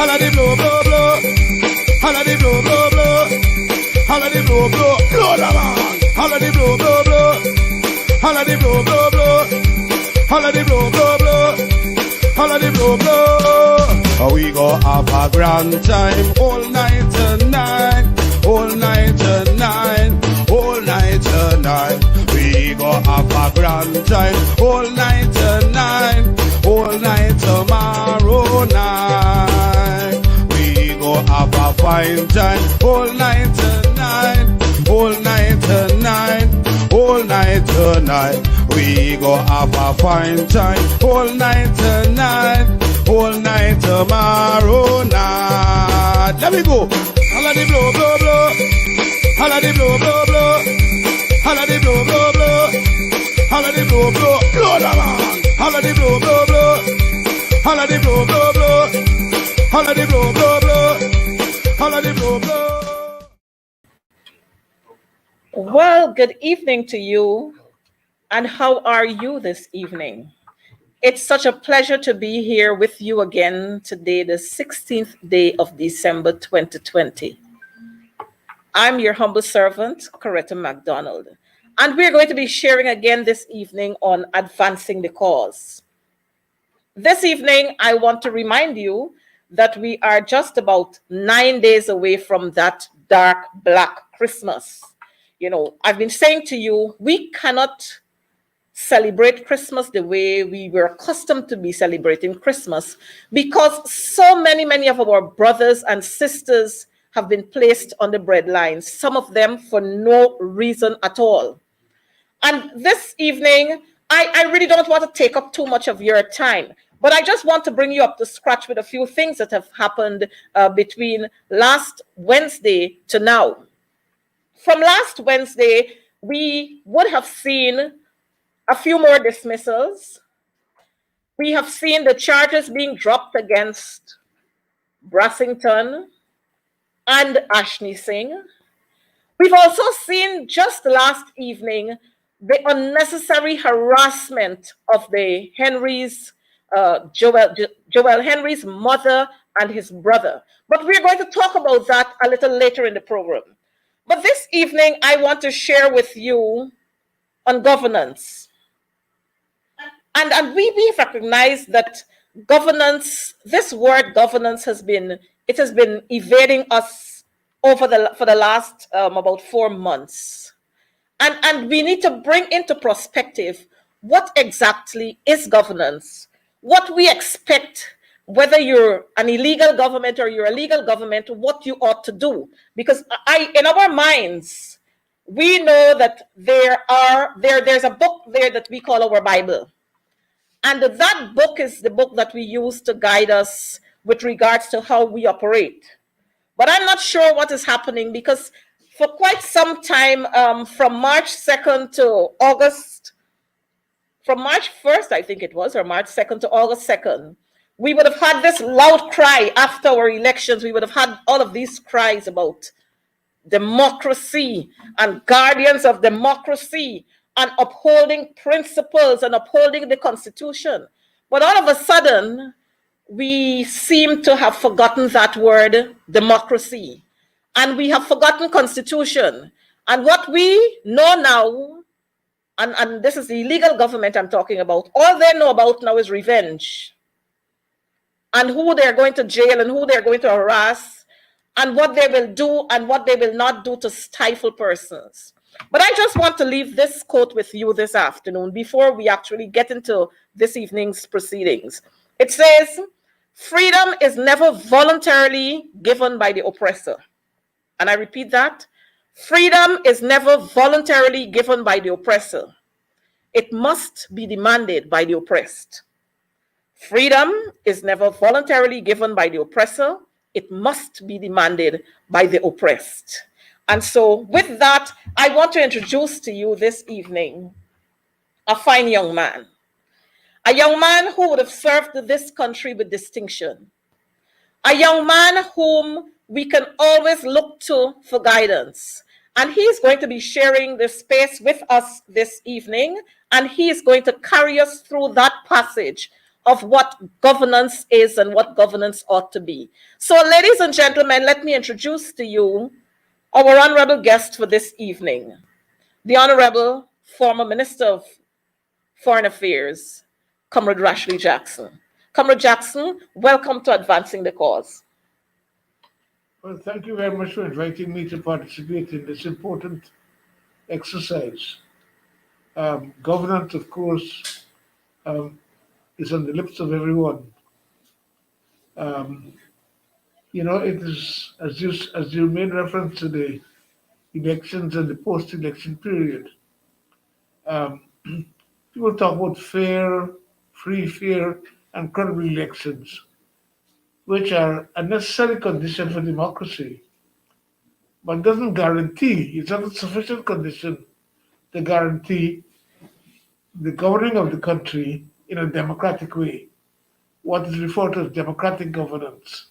Holla the blow, blow, blow. Holla the blow, blow, blow. Holla the blow, blow, blow the man. Holla the blow, blow, blow. Holla the blow, blow, blow. Holla the blow, blow, blow. Holla the blow, blow. We go have a grand time all night tonight. All night tonight. All night tonight. We go have a grand time all night tonight. All night tomorrow night. We go have a fine time all night tonight. All night tonight. All night tonight. We go have a fine time all night tonight. All night tomorrow night. Let me go. Holla the blow, blow, blow. Holla the blow, blow, blow. Holla the blow, blow, blow. Holla the blow, blow, blow the man. Holla the blow, blow, blow. Holla the blow, blow, blow. Holla the blow, blow, blow. Holla the blow, blow. Well, good evening to you. And how are you this evening? It's such a pleasure to be here with you again today, the 16th day of December 2020. I'm your humble servant, Coretta McDonald. And we're going to be sharing again this evening on advancing the cause. This evening, I want to remind you that we are just about 9 days away from that dark black Christmas. You know, I've been saying to you, we cannot celebrate Christmas the way we were accustomed to be celebrating Christmas because so many of our brothers and sisters have been placed on the breadlines, some of them for no reason at all. And this evening, I really don't want to take up too much of your time, but I just want to bring you up to scratch with a few things that have happened between last Wednesday to now. From last Wednesday, we would have seen a few more dismissals. We have seen the charges being dropped against Brassington and Ashney Singh. We've also seen just last evening the unnecessary harassment of the Henrys, Joel Henry's mother and his brother. But we're going to talk about that a little later in the program. But this evening, I want to share with you on governance. And we recognize that governance, this word governance has been evading us for the last about 4 months. And we need to bring into perspective what exactly is governance, what we expect, whether you're an illegal government or you're a legal government, what you ought to do. Because in our minds, we know that there's a book there that we call our Bible. And that book is the book that we use to guide us with regards to how we operate. But I'm not sure what is happening because for quite some time, from March 2nd to August, from March 1st, I think it was, or March 2nd to August 2nd, we would have had this loud cry after our elections. We would have had all of these cries about democracy and guardians of democracy and upholding principles and upholding the Constitution. But all of a sudden, we seem to have forgotten that word, democracy. And we have forgotten Constitution. And what we know now, and this is the illegal government I'm talking about, all they know about now is revenge. And who they're going to jail and who they're going to harass and what they will do and what they will not do to stifle persons. But I just want to leave this quote with you this afternoon before we actually get into this evening's proceedings. It says, freedom is never voluntarily given by the oppressor. And I repeat that. Freedom is never voluntarily given by the oppressor. It must be demanded by the oppressed. Freedom is never voluntarily given by the oppressor. It must be demanded by the oppressed. And so with that, I want to introduce to you this evening a fine young man. A young man who would have served this country with distinction. A young man whom we can always look to for guidance. And he's going to be sharing this space with us this evening. And he is going to carry us through that passage of what governance is and what governance ought to be. So, ladies and gentlemen, let me introduce to you our honorable guest for this evening, the Honorable former Minister of Foreign Affairs, Comrade Rashleigh Jackson. Comrade Jackson, welcome to Advancing the Cause. Well, thank you very much for inviting me to participate in this important exercise. Governance, of course, is on the lips of everyone. It is, as you made reference to the elections and the post-election period, people talk about free, fair, and credible elections, which are a necessary condition for democracy, but doesn't guarantee, it's not a sufficient condition to guarantee the governing of the country in a democratic way, what is referred to as democratic governance.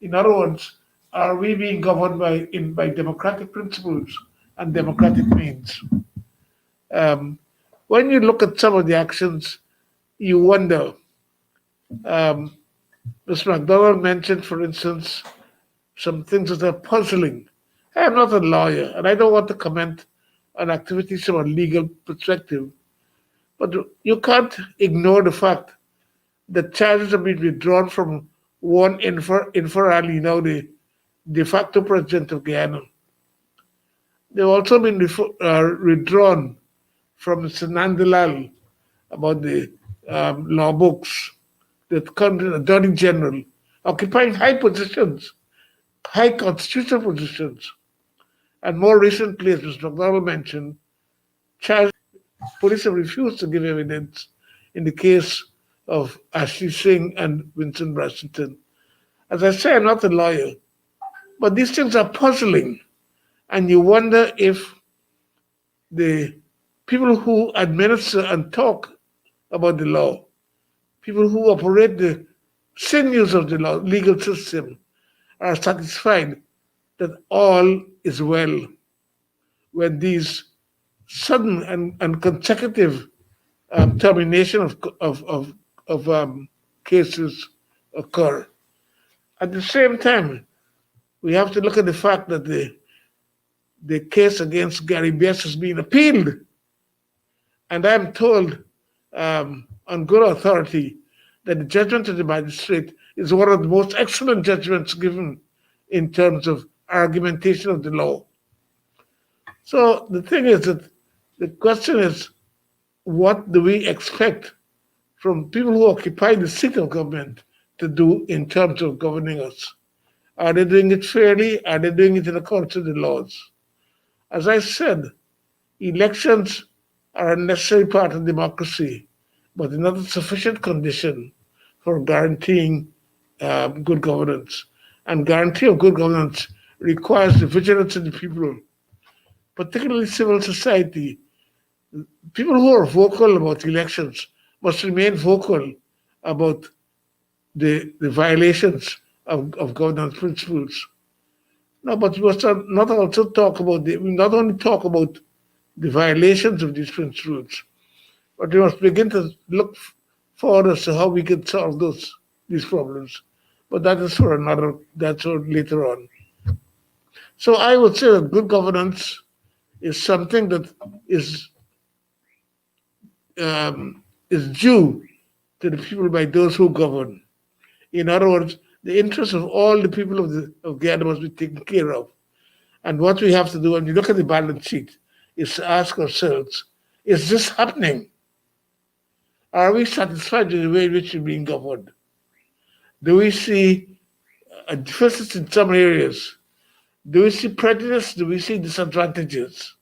In other words, are we being governed by democratic principles and democratic means? When you look at some of the actions, you wonder. Mr. McDonald mentioned, for instance, some things that are puzzling. I am not a lawyer, and I don't want to comment on activities from a legal perspective, but you can't ignore the fact that charges have been withdrawn from one Infer Ali, now the de facto president of Guyana. They've also been withdrawn from Mr. Nandalal about the law books that come to the Attorney General, occupying high positions, high constitutional positions. And more recently, as Mr. McDonald mentioned, police have refused to give evidence in the case of Ashley Singh and Vincent Brashington. As I say, I'm not a lawyer, but these things are puzzling. And you wonder if the people who administer and talk about the law, people who operate the sinews of the law, legal system, are satisfied that all is well when these sudden and consecutive termination of cases occur. At the same time, we have to look at the fact that the case against Gary Bess is being appealed. And I'm told on good authority that the judgment of the magistrate is one of the most excellent judgments given in terms of argumentation of the law. So the thing is that the question is, what do we expect from people who occupy the seat of government to do in terms of governing us? Are they doing it fairly? Are they doing it in accordance with the laws? As I said, elections are a necessary part of democracy, but they're not a sufficient condition for guaranteeing good governance. And guarantee of good governance requires the vigilance of the people, particularly civil society. People who are vocal about elections must remain vocal about the violations of governance principles. No, but we must not also talk about we not only talk about the violations of these principles, but we must begin to look forward as to how we can solve these problems. But that's for later on. So I would say that good governance is something that is due to the people by those who govern. In other words, the interests of all the people of Guyana must be taken care of. And what we have to do when we look at the balance sheet is to ask ourselves, is this happening? Are we satisfied with the way in which we're being governed? Do we see a deficit in some areas? Do we see prejudice? Do we see disadvantages?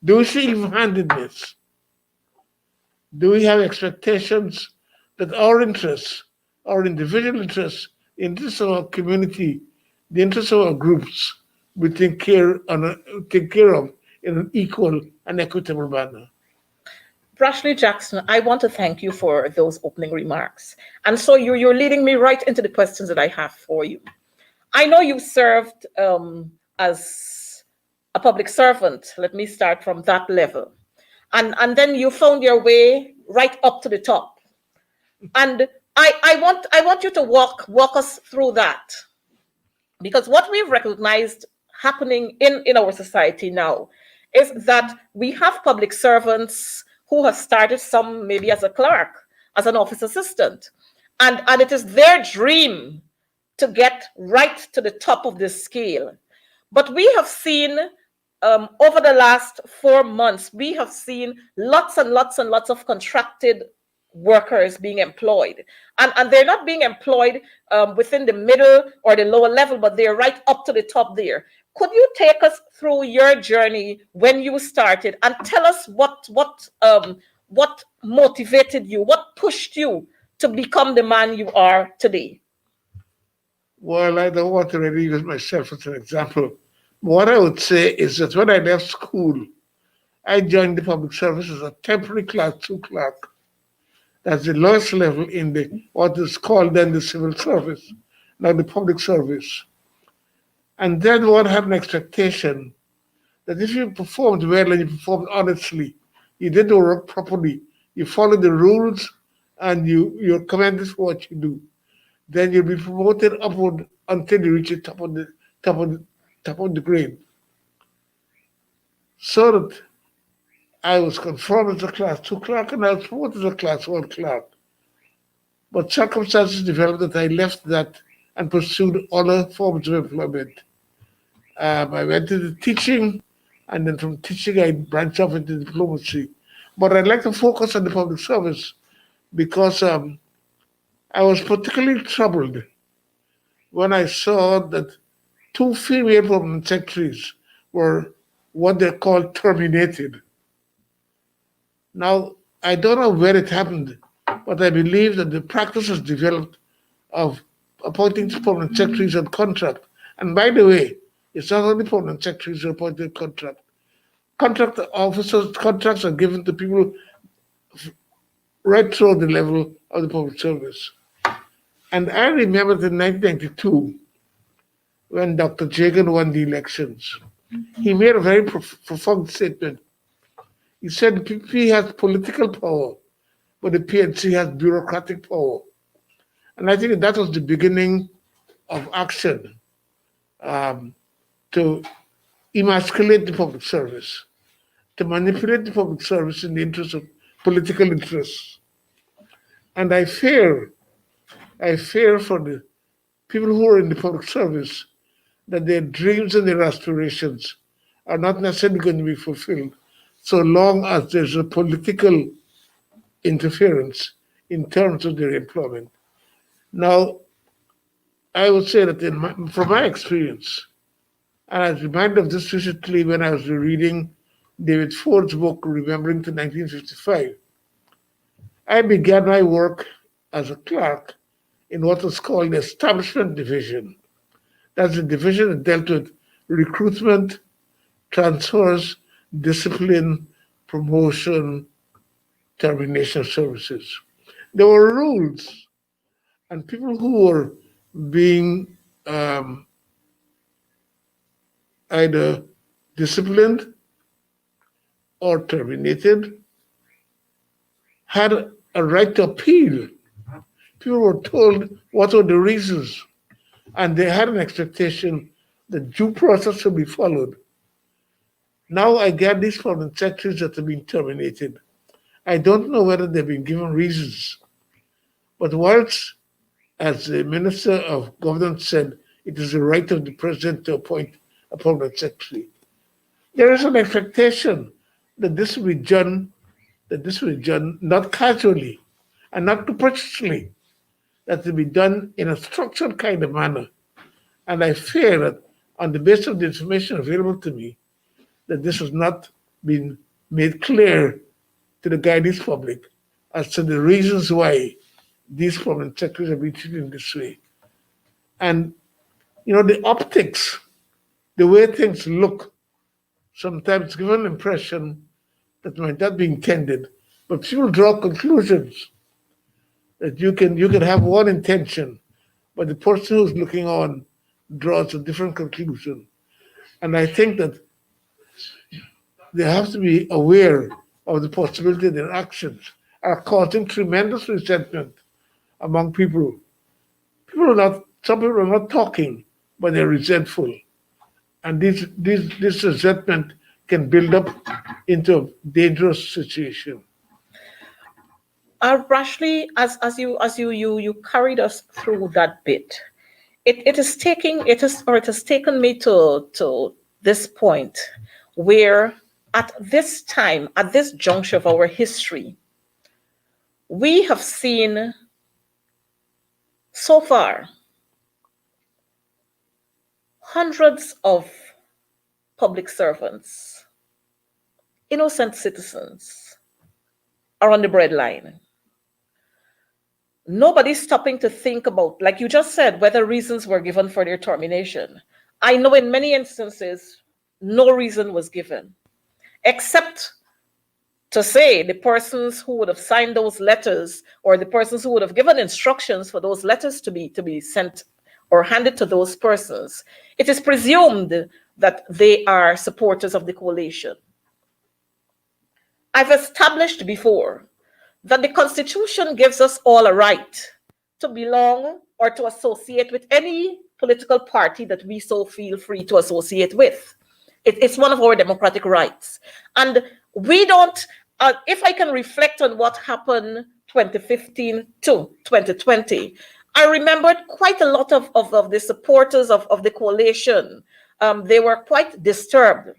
Do we see even-handedness? Do we have expectations that our interests, our individual interests, interests of our community, the interests of our groups, we take care of in an equal and equitable manner? Rashleigh Jackson, I want to thank you for those opening remarks. And so you're leading me right into the questions that I have for you. I know you served as a public servant. Let me start from that level. And then you found your way right up to the top. And I want you to walk us through that, because what we've recognized happening in our society now is that we have public servants who have started, some maybe as a clerk, as an office assistant, and it is their dream to get right to the top of the scale. But we have seen, over the last 4 months, we have seen lots and lots and lots of contracted workers being employed. And they're not being employed within the middle or the lower level, but they're right up to the top there. Could you take us through your journey when you started and tell us what motivated you, what pushed you to become the man you are today? Well, I don't want to really use myself as an example. What I would say is that when I left school, I joined the public service as a temporary class 2 clerk. That's the lowest level in the what is called then the civil service, now the public service. And then one had an expectation that if you performed well and you performed honestly, you did the work properly, you followed the rules, and you're commended for what you do, then you'll be promoted upward until you reach the top of the top of the grade. So that I was confirmed as a class 2 clerk and I was promoted as a class 1 clerk. But circumstances developed that I left that and pursued other forms of employment. I went into teaching, and then from teaching I branched off into diplomacy. But I'd like to focus on the public service because I was particularly troubled when I saw that 2 female permanent secretaries were what they call terminated. Now, I don't know where it happened, but I believe that the practice has developed of appointing permanent secretaries on contract. And by the way, it's not only permanent secretaries who are appointed on contract. Contract officers, contracts are given to people right through the level of the public service. And I remember in 1992, when Dr. Jagan won the elections, he made a very profound statement. He said the PP has political power, but the PNC has bureaucratic power. And I think that was the beginning of action to emasculate the public service, to manipulate the public service in the interest of political interests. And I fear for the people who are in the public service that their dreams and their aspirations are not necessarily going to be fulfilled so long as there's a political interference in terms of their employment. Now, I would say that from my experience, and I was reminded of this recently when I was reading David Ford's book, Remembering to 1955, I began my work as a clerk in what was called the Establishment Division. That's the division that dealt with recruitment, transfers, discipline, promotion, termination of services. There were rules, and people who were being either disciplined or terminated had a right to appeal. People were told what were the reasons, and they had an expectation that due process would be followed. Now I get these foreign secretaries that have been terminated. I don't know whether they've been given reasons, but whilst, as the Minister of Governance said, it is the right of the President to appoint a permanent secretary, there is an expectation that this will be done, not casually and not capriciously, that it will be done in a structured kind of manner. And I fear that on the basis of the information available to me, that this has not been made clear to the Guyanese public as to the reasons why these permanent secretaries have been treated in this way. And, the optics, the way things look, sometimes give an impression that might not be intended, but people draw conclusions that you can have one intention, but the person who's looking on draws a different conclusion. And I think that they have to be aware of the possibility that their actions are causing tremendous resentment among people. Some people are not talking, but they're resentful. And this resentment can build up into a dangerous situation. Rashleigh, as you carried us through that bit, it has taken me to this point where at this time, at this juncture of our history, we have seen so far hundreds of public servants, innocent citizens, are on the breadline. Nobody's stopping to think about, like you just said, whether reasons were given for their termination. I know in many instances, no reason was given, except to say the persons who would have signed those letters or the persons who would have given instructions for those letters to be sent or handed to those persons. It is presumed that they are supporters of the coalition. I've established before that the Constitution gives us all a right to belong or to associate with any political party that we so feel free to associate with. It's one of our democratic rights. And we don't, if I can reflect on what happened 2015 to 2020, I remembered quite a lot of the supporters of the coalition. They were quite disturbed.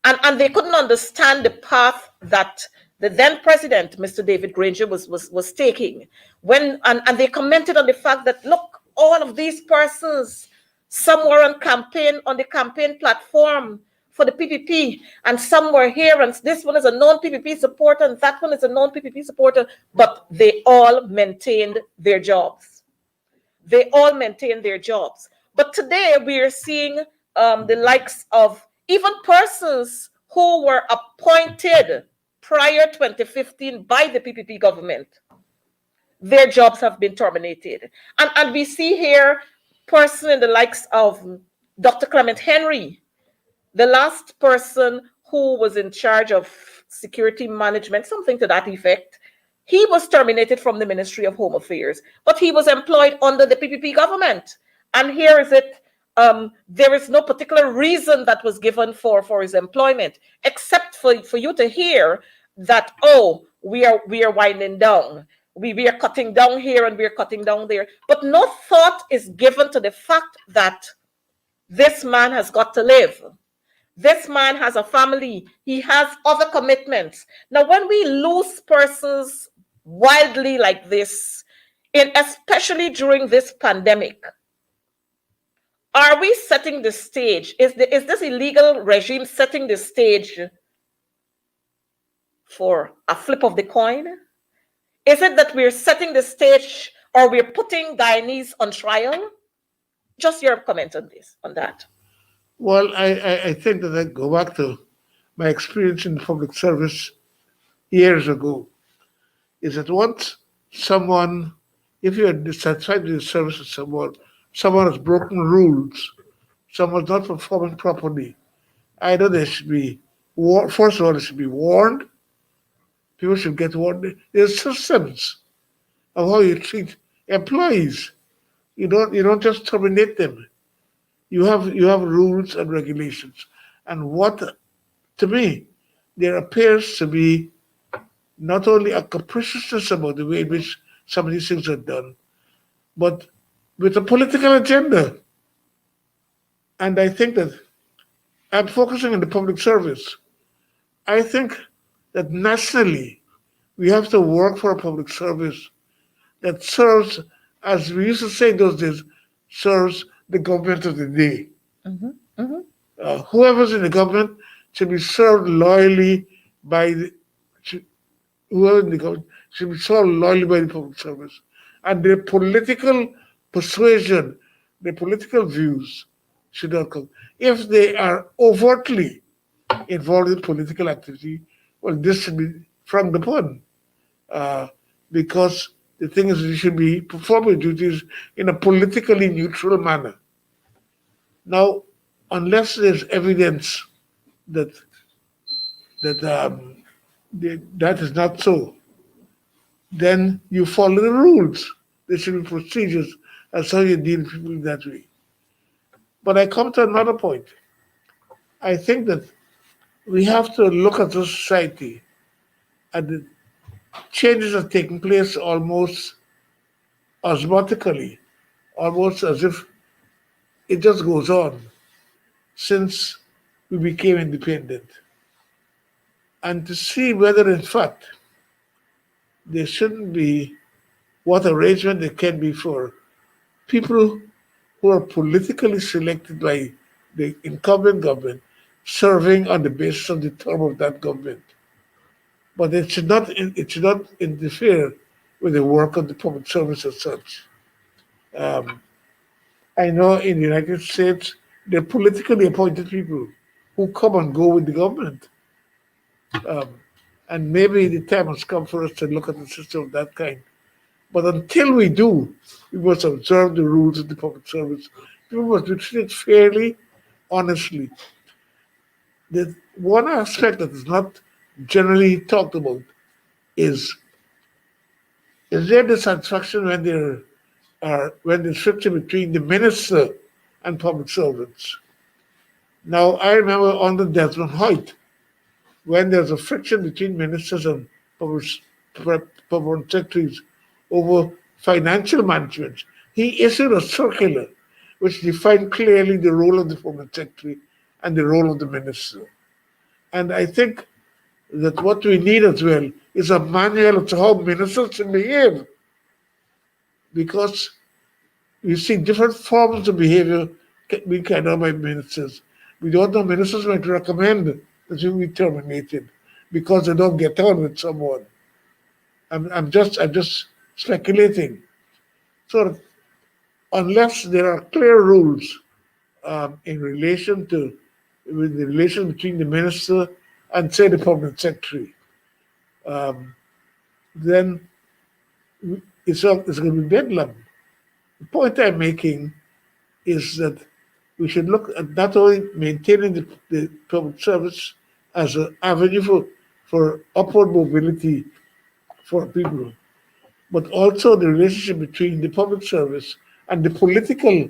And they couldn't understand the path that the then president, Mr. David Granger, was taking. And they commented on the fact that, look, all of these persons, some were on the campaign platform for the PPP, and some were here, and this one is a known PPP supporter, and that one is a known PPP supporter, but they all maintained their jobs. They all maintained their jobs. But today we are seeing the likes of even persons who were appointed prior 2015 by the PPP government. Their jobs have been terminated. And we see here person in the likes of Dr. Clement Henry, the last person who was in charge of security management, something to that effect. He was terminated from the Ministry of Home Affairs, but he was employed under the PPP government. And here is it. There is no particular reason that was given for his employment, except for you to hear that, oh, we are winding down. We are cutting down here and we are cutting down there. But no thought is given to the fact that this man has got to live. This man has a family. He has other commitments. Now, when we lose persons wildly like this, especially during this pandemic, are we setting the stage? Is this illegal regime setting the stage for a flip of the coin? Is it that we're setting the stage or we're putting Guyanese on trial? Just your comment on that. Well, I think that I go back to my experience in public service years ago. Is that once someone, if you're dissatisfied with the service of someone has broken rules, someone's not performing properly, either they should be first of all, they should be warned. People should get warned. There's systems of how you treat employees. You don't just terminate them. You have rules and regulations. And what, to me, there appears to be not only a capriciousness about the way in which some of these things are done, but with a political agenda. And I think that I'm focusing on the public service. I think that nationally, we have to work for a public service that serves, as we used to say in those days, serves the government of the day. Mm-hmm. Mm-hmm. Whoever's in the government should be served loyally by whoever in the government should be served loyally by the public service. And their political persuasion, their political views should not come. If they are overtly involved in political activity, well, this should be frowned upon. Because the thing is, they should be performing duties in a politically neutral manner. Now, unless there's evidence that is not so, then you follow the rules. There should be procedures as how you deal with people in that way. But I come to another point. I think that we have to look at the society and the changes are taking place almost osmotically, almost as if it just goes on since we became independent. And to see whether, in fact, there shouldn't be what arrangement there can be for people who are politically selected by the incumbent government serving on the basis of the term of that government. But it should not interfere with the work of the public service as such. Um, I know in the United States they're politically appointed people who come and go with the government. Um, and maybe the time has come for us to look at a system of that kind. But until we do, we must observe the rules of the public service. People must be treated fairly, honestly. The one aspect that is not generally talked about is there dissatisfaction when there's friction between the minister and public servants. Now I remember under Desmond Hoyt, when there's a friction between ministers and public, public secretaries over financial management, he issued a circular which defined clearly the role of the public secretary and the role of the minister. And I think that what we need as well is a manual as to how ministers should behave, because you see different forms of behavior being carried out by ministers. We don't know, ministers might recommend that you be terminated because they don't get on with someone. I'm just speculating. So unless there are clear rules in relation to with the relation between the minister and say the public secretary, then it's going to be bedlam. The point I'm making is that we should look at not only maintaining the public service as an avenue for upward mobility for people, but also the relationship between the public service and the political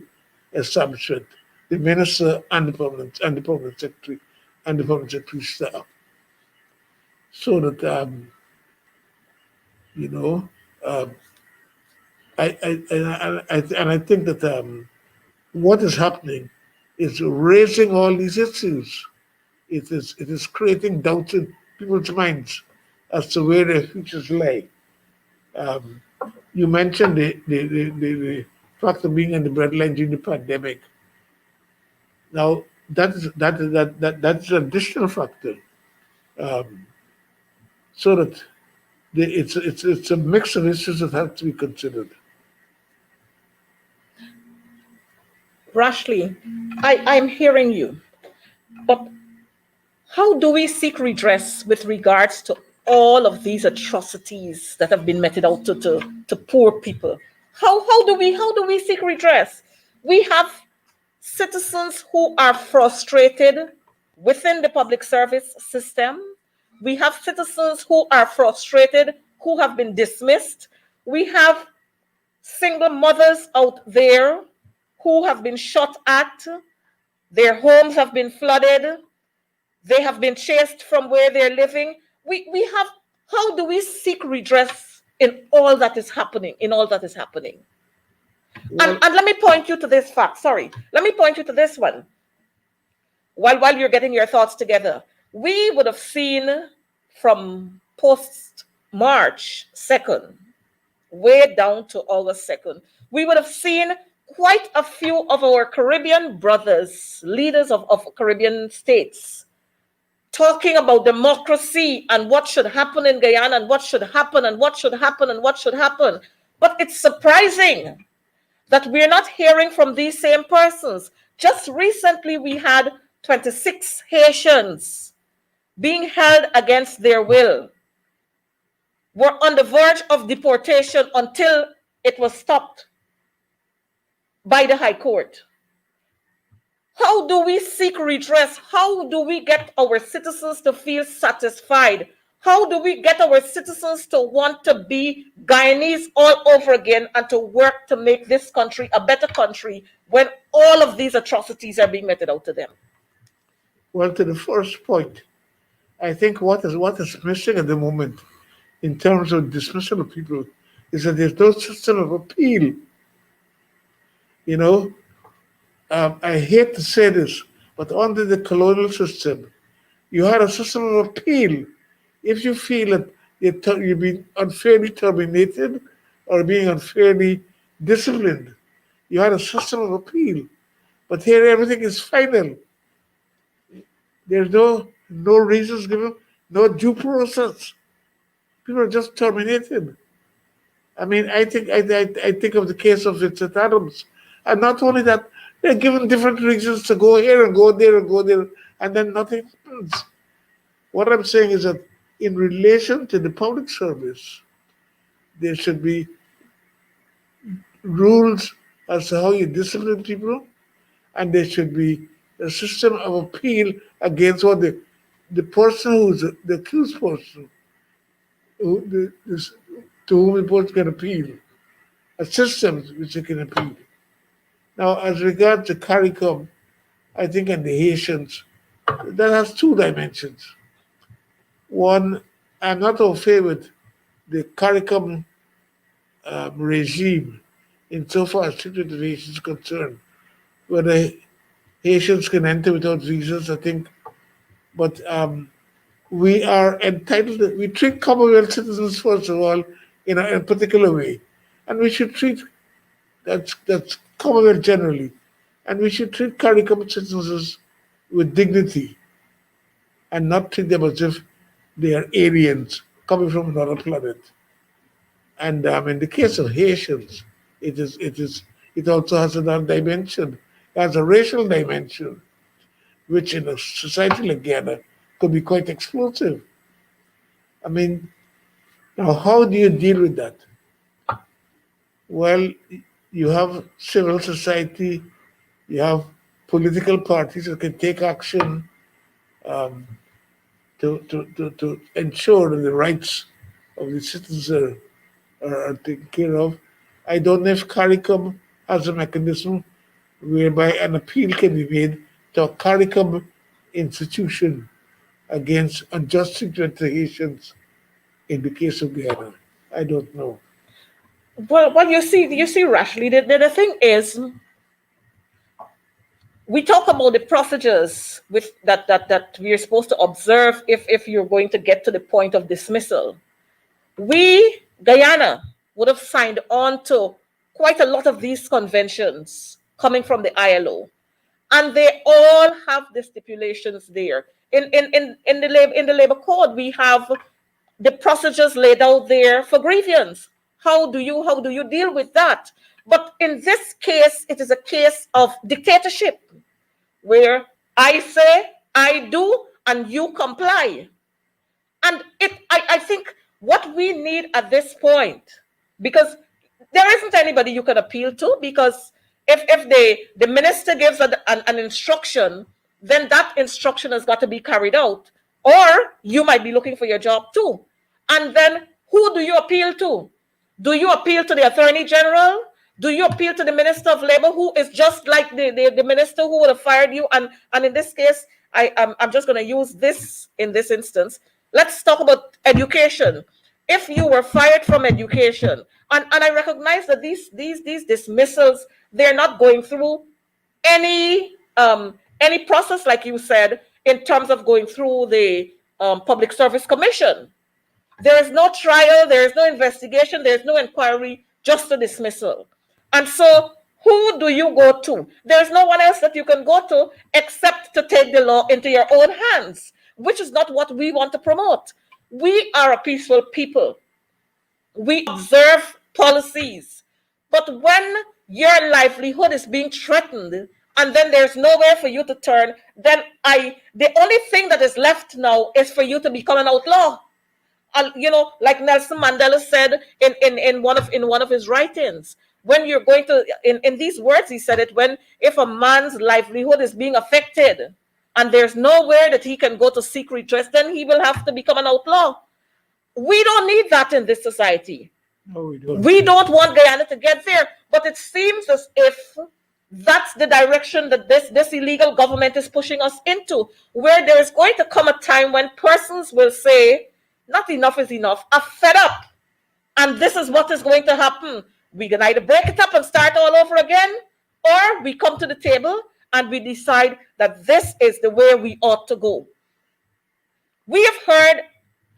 establishment, the minister and the public secretary and the public secretary staff, so that you know. I think that what is happening is raising all these issues. It is creating doubts in people's minds as to where their futures lie. Um, you mentioned the fact of being on the breadline during the pandemic. Now that's an additional factor, um, so that it's a mix of issues that have to be considered. Rashleigh, I'm hearing you, but how do we seek redress with regards to all of these atrocities that have been meted out to poor people? How do we seek redress? We have citizens who are frustrated within the public service system. We have citizens who are frustrated, who have been dismissed. We have single mothers out there who have been shot at. Their homes have been flooded. They have been chased from where they're living. We have, how do we seek redress in all that is happening, Well, And let me point you to this fact. Sorry. Let me point you to this one. While you're getting your thoughts together, we would have seen from post March 2nd, way down to August 2nd, we would have seen quite a few of our Caribbean brothers, leaders of Caribbean states, talking about democracy and what should happen in Guyana and what should happen and what should happen and what should happen. But it's surprising that we're not hearing from these same persons. Just recently, we had 26 Haitians being held against their will, were on the verge of deportation until it was stopped by the High Court. How do we seek redress? How do we get our citizens to feel satisfied How do we get our citizens to want to be Guyanese all over again and to work to make this country a better country when all of these atrocities are being meted out to them? Well, to the first point, I think what is missing at the moment in terms of dismissal of people is that there's no system of appeal. You know, I hate to say this, but under the colonial system, you had a system of appeal. If you feel that you're being unfairly terminated or being unfairly disciplined, you had a system of appeal. But here everything is final. There's no reasons given, no due process. People are just terminated. I mean, I think of the case of Vincent Adams, and not only that, they're given different reasons to go here and go there and go there, and then nothing happens. What I'm saying is that in relation to the public service, there should be rules as to how you discipline people, and there should be a system of appeal against what the person who's the accused person, to whom the person can appeal, a system which they can appeal. Now, as regards to CARICOM, I think in the Haitians, that has two dimensions. One, I'm not au fait with the CARICOM regime insofar as treatment of Haitians is concerned. Whether Haitians can enter without visas, I think, but we are entitled, we treat Commonwealth citizens, first of all, in a particular way. And we should treat, that's Commonwealth generally, and we should treat CARICOM citizens with dignity and not treat them as if they are aliens coming from another planet. And in the case of Haitians, it also has another dimension. It has a racial dimension, which in a society like Guyana could be quite explosive. I mean, now how do you deal with that? Well, you have civil society, you have political parties that can take action to ensure that the rights of the citizens are taken care of. I don't know if CARICOM has a mechanism whereby an appeal can be made to a CARICOM institution against unjust treatment to Haitians in the case of Guyana. I don't know. Well, you see, Rashleigh, the thing is, we talk about the procedures with that we are supposed to observe if you're going to get to the point of dismissal. We, Guyana, would have signed on to quite a lot of these conventions coming from the ILO, and they all have the stipulations there. In the labor code, we have the procedures laid out there for grievance. How do you deal with that? But in this case, it is a case of dictatorship, where I say I do and you comply. And I think what we need at this point, because there isn't anybody you can appeal to, because if the minister gives an instruction, then that instruction has got to be carried out, or you might be looking for your job too. And then who do you appeal to? Do you appeal to the Attorney General? Do you appeal to the Minister of Labor, who is just like the minister who would have fired you? And in this case, I'm just going to use this in this instance. Let's talk about education. If you were fired from education, and I recognize that these dismissals, they're not going through any process, like you said, in terms of going through the Public Service Commission. There is no trial, there is no investigation, there is no inquiry, just a dismissal. And so who do you go to? There's no one else that you can go to except to take the law into your own hands, which is not what we want to promote. We are a peaceful people. We observe policies. But when your livelihood is being threatened and then there's nowhere for you to turn, then the only thing that is left now is for you to become an outlaw. Like Nelson Mandela said in one of his writings, when you're going to, in these words, he said it, if a man's livelihood is being affected and there's nowhere that he can go to seek redress, then he will have to become an outlaw. We don't need that in this society. No, we don't. We don't want Guyana to get there, but it seems as if that's the direction that this illegal government is pushing us into, where there is going to come a time when persons will say, not enough is enough, I'm fed up, and this is what is going to happen. We can either break it up and start all over again, or we come to the table and we decide that this is the way we ought to go. We have heard,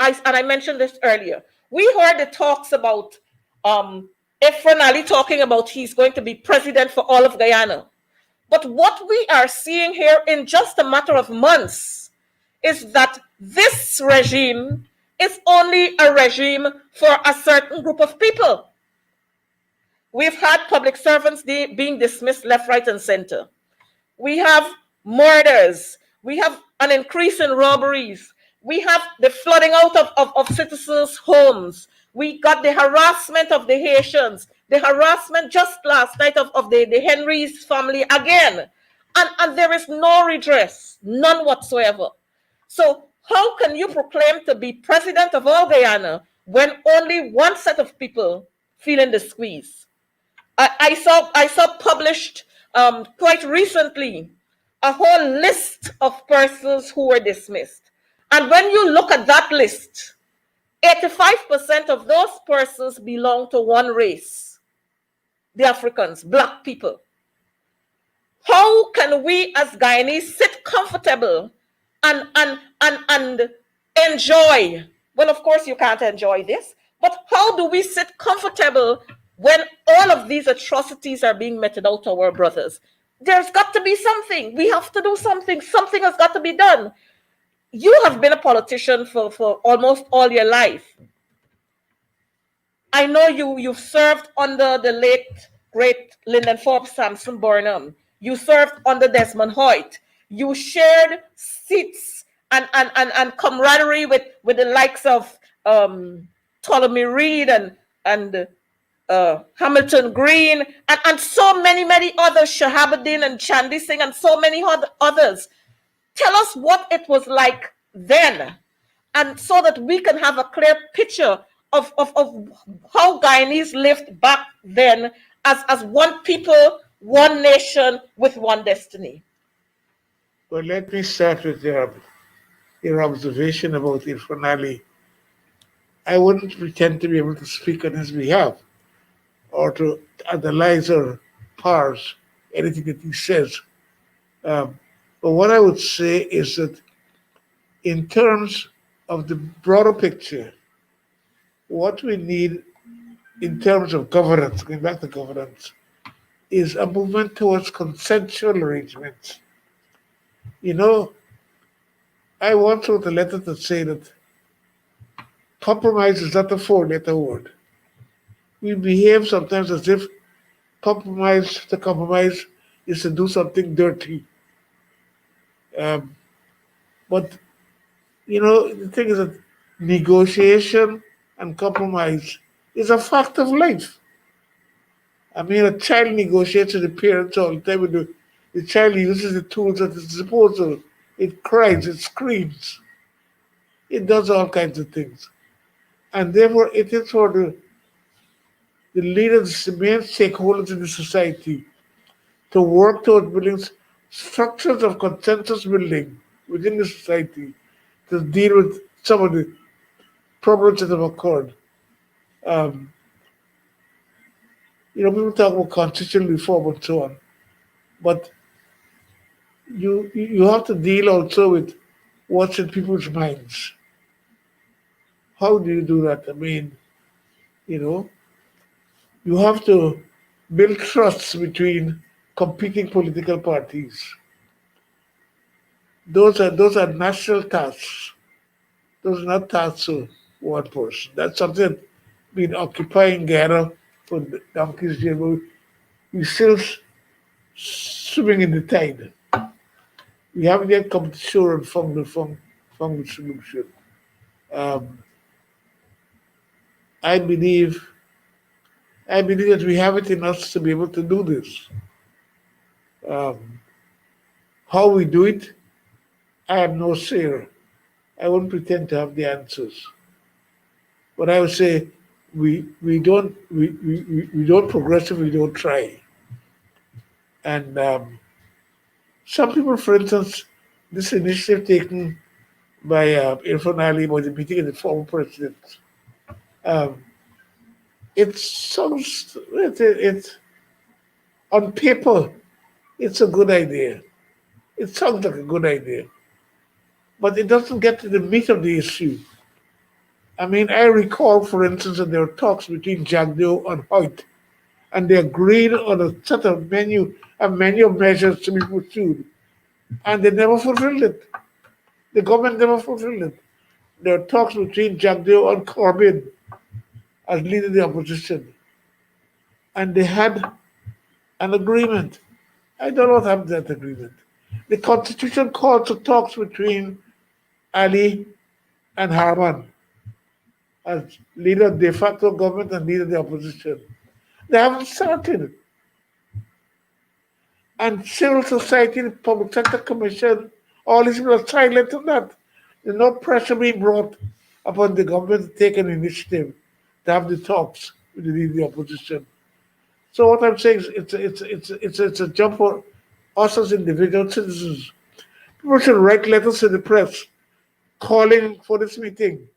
and I mentioned this earlier, we heard the talks about Efren Ali talking about he's going to be president for all of Guyana. But what we are seeing here in just a matter of months is that this regime is only a regime for a certain group of people. We've had public servants being dismissed left, right, and center. We have murders. We have an increase in robberies. We have the flooding out of citizens' homes. We got the harassment of the Haitians, the harassment just last night of the Henry's family again. And there is no redress, none whatsoever. So how can you proclaim to be president of all Guyana when only one set of people feeling the squeeze? I saw published quite recently a whole list of persons who were dismissed. And when you look at that list, 85% of those persons belong to one race, the Africans, black people. How can we as Guyanese sit comfortable and enjoy? Well, of course you can't enjoy this, but how do we sit comfortable when all of these atrocities are being meted out to our brothers? There's got to be something. We have to do something. Something has got to be done. You have been a politician for almost all your life. I know you've served under the late, great Lyndon Forbes Sampson Burnham. You served under Desmond Hoyt. You shared seats and camaraderie with the likes of Ptolemy Reed and Hamilton Green and so many others, Shahabuddin and Chandy Singh and so many others. Tell us what it was like then, and so that we can have a clear picture of how Guyanese lived back then as one people, one nation with one destiny. Well, let me start with your observation about Irfan Ali. I wouldn't pretend to be able to speak on his behalf or to analyze or parse anything that he says. But what I would say is that in terms of the broader picture, what we need in terms of governance, going back to governance, is a movement towards consensual arrangements. You know, I once wrote a letter to say that compromise is not a four-letter word. We behave sometimes as if to compromise is to do something dirty. But, you know, the thing is that negotiation and compromise is a fact of life. I mean, a child negotiates with the parents all the time. When the child uses the tools at its disposal. It cries, it screams. It does all kinds of things. And therefore, it is for the leaders, the main stakeholders in the society, to work towards building structures of consensus building within the society to deal with some of the problems that have occurred. You know, people talk about constitutional reform and so on, but you have to deal also with what's in people's minds. How do you do that? I mean, you know, you have to build trusts between competing political parties. Those are national tasks. Those are not tasks of one person. That's something that's been occupying Guyana for donkeys' years. We're still swimming in the tide. We haven't yet come to shore and found the solution. I believe that we have it in us to be able to do this. How we do it, I am no sayer. I won't pretend to have the answers. But I would say we don't progress if we don't try. And some people, for instance, this initiative taken by Irfan Ali about the meeting of the former president, um, it sounds it on paper it's a good idea. It sounds like a good idea, but it doesn't get to the meat of the issue. I mean, I recall, for instance, that there were talks between Jagdeo and Hoyt, and they agreed on a set of a menu of measures to be pursued, and they never fulfilled it. The government never fulfilled it. There were talks between Jagdeo and Corbyn as leader of the opposition, and they had an agreement. I don't know what happened to that agreement. The constitution calls for talks between Ali and Harman as leader of de facto government and leader of the opposition. They haven't started. And civil society, the public sector commission, all these people are silent on that. There's no pressure being brought upon the government to take an initiative to have the talks with the leader of the opposition. So what I'm saying is it's a jump for us as individual citizens. People should write letters to the press calling for this meeting.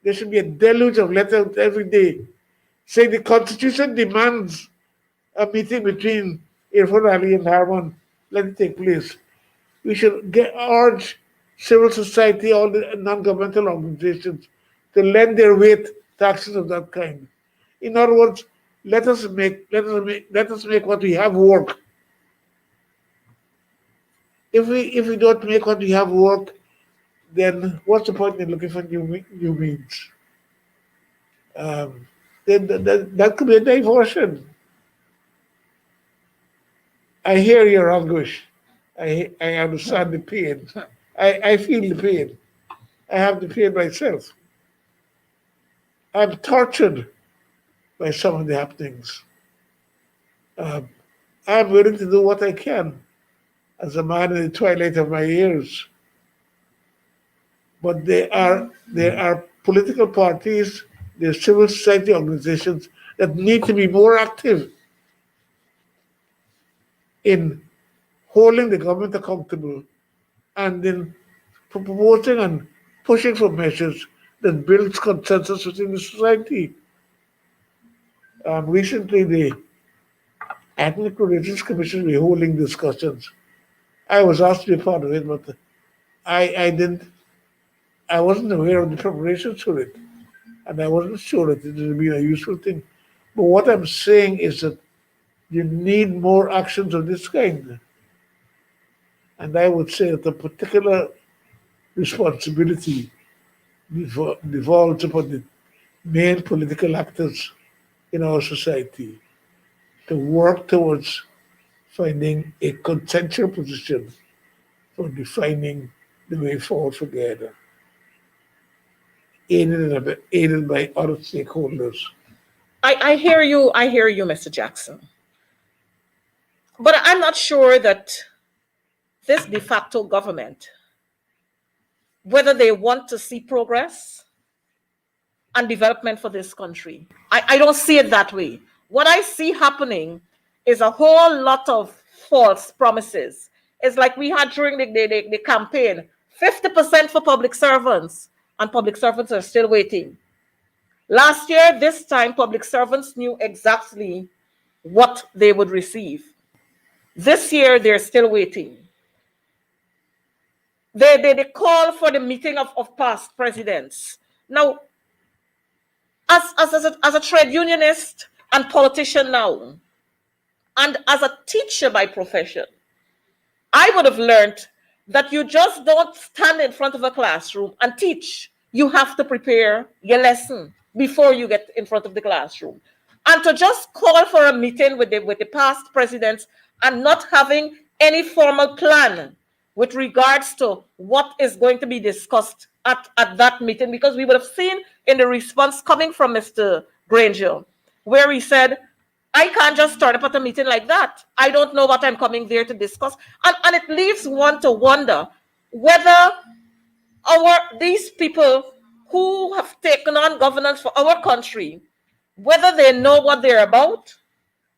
There should be a deluge of letters every day saying the Constitution demands a meeting between Irfan Ali and Harman. Let it take place. We should urge civil society, all the non-governmental organizations, to lend their weight to actions of that kind. In other words, let us make what we have work. If we don't make what we have work, then what's the point in looking for new means? Then that could be a diversion. I hear your anguish. I understand the pain. I feel the pain. I have the pain myself. I'm tortured by some of the happenings. I'm willing to do what I can as a man in the twilight of my years. But there are political parties, there are civil society organizations that need to be more active in holding the government accountable and in proposing and pushing for measures that builds consensus within the society. Recently, the Ethnic Religious Commission were holding discussions. I was asked to be part of it, but I wasn't aware of the preparations for it, and I wasn't sure that it would be a useful thing. But what I'm saying is that you need more actions of this kind. And I would say that a particular responsibility devolves upon the main political actors in our society to work towards finding a consensual position for defining the way forward for Guyana, aided by other stakeholders. I hear you, Mr. Jackson. But I'm not sure that this de facto government, whether they want to see progress and development for this country. I don't see it that way. What I see happening is a whole lot of false promises. It's like we had during the campaign, 50% for public servants, and public servants are still waiting. Last year, this time, public servants knew exactly what they would receive. This year, they're still waiting. They call for the meeting of past presidents. Now, as a trade unionist and politician now, and as a teacher by profession, I would have learned that you just don't stand in front of a classroom and teach. You have to prepare your lesson before you get in front of the classroom. And to just call for a meeting with the past presidents and not having any formal plan with regards to what is going to be discussed at that meeting, because we would have seen in the response coming from Mr. Granger, where he said, I can't just start up at a meeting like that. I don't know what I'm coming there to discuss. And it leaves one to wonder whether these people who have taken on governance for our country, whether they know what they're about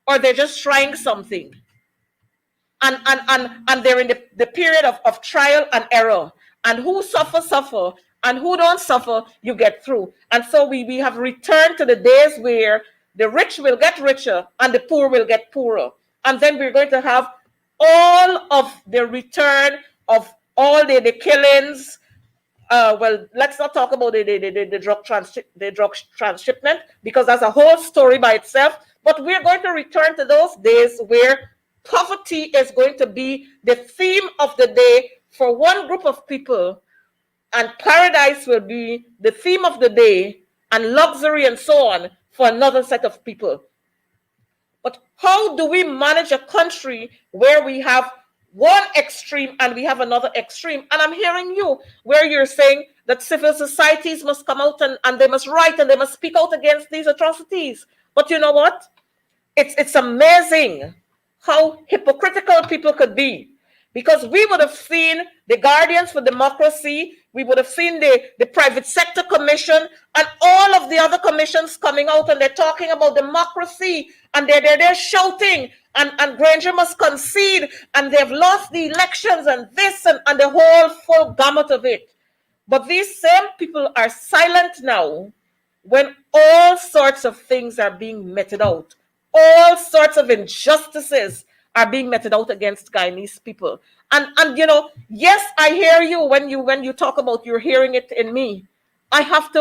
or they're just trying something. And they're in the period of trial and error. And who suffer, and who don't suffer, you get through. And so we have returned to the days where the rich will get richer and the poor will get poorer. And then we're going to have all of the return of all the killings. Well, let's not talk about the drug transshipment, because that's a whole story by itself. But we're going to return to those days where poverty is going to be the theme of the day for one group of people, and paradise will be the theme of the day, and luxury and so on for another set of people. But how do we manage a country where we have one extreme and we have another extreme? And I'm hearing you where you're saying that civil societies must come out and they must write and they must speak out against these atrocities. But you know what? It's amazing how hypocritical people could be. Because we would have seen the Guardians for Democracy, we would have seen the Private Sector Commission, and all of the other commissions coming out, and they're talking about democracy, and they're shouting, and Granger must concede, and they've lost the elections, and this, and the whole full gamut of it. But these same people are silent now when all sorts of things are being meted out. All sorts of injustices are being meted out against Guyanese people. And you know, yes, I hear you when you talk about you're hearing it in me. I have